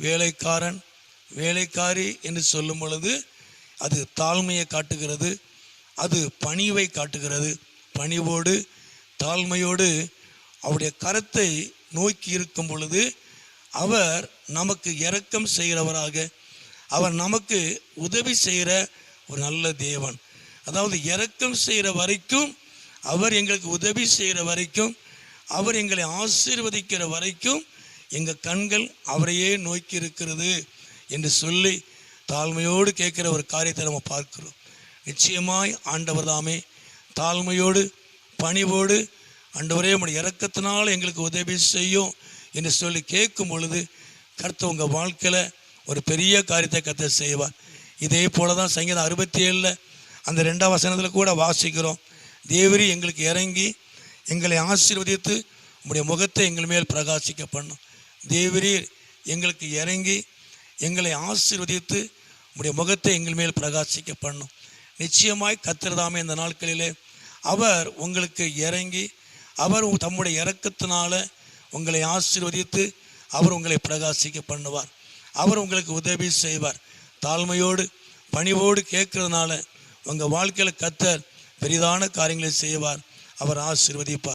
வேலைக்காரன் வேலைக்காரி என்று சொல்லும் பொழுது அது தாழ்மையை காட்டுகிறது, அது பணிவை காட்டுகிறது. பணிவோடு தாழ்மையோடு அவருடைய கரத்தை நோக்கி இருக்கும் பொழுது அவர் நமக்கு இரக்கம் செய்கிறவராக, அவர் நமக்கு உதவி செய்கிற ஒரு நல்ல தேவன். அதாவது இரக்கம் செய்கிற வரைக்கும், அவர் எங்களுக்கு உதவி செய்கிற வரைக்கும், அவர் எங்களை ஆசீர்வதிக்கிற வரைக்கும் எங்கள் கண்கள் அவரையே நோக்கி இருக்கிறது என்று சொல்லி தாழ்மையோடு கேட்குற ஒரு காரியத்தை நம்ம பார்க்கிறோம். நிச்சயமாய் ஆண்டவர் தாமே தாழ்மையோடு பணிவோடு ஆண்டவரே உம்முடைய இரக்கத்தினால் எங்களுக்கு உதவி செய்யும் என்று சொல்லி கேட்கும் பொழுது கர்த்தர் உங்கள் வாழ்க்கையில் ஒரு பெரிய காரியத்தை கர்த்தர் செய்வார். இதே போல தான் சங்கீதம் 67 அந்த 2ஆம் வசனத்தில் கூட வாசிக்கிறோம். தேவரீ எங்களுக்கு இறங்கி எங்களை ஆசீர்வதித்து உம்முடைய முகத்தை எங்கள் மேல் பிரகாசிக்க பண்ணும். தேவரீர் எங்களுக்கு இறங்கி எங்களை ஆசீர்வதித்து உம்முடைய முகத்தை எங்கள் மேல் பிரகாசிக்க பண்ணும். நிச்சயமாய் கர்த்தர் தாமே இந்த நாட்களிலே அவர் உங்களுக்கு இறங்கி அவர் தம்முடைய இரக்கத்தினால உங்களை ஆசீர்வதித்து அவர் உங்களை பிரகாசிக்க பண்ணுவார். அவர் உங்களுக்கு உதவி செய்வார். தாழ்மையோடு பணிவோடு கேட்கறதுனால உங்கள் வாழ்க்கையில் கர்த்தர் பெரிதான காரியங்களை செய்வார். அவர் ஆசீர்வதிப்பார்.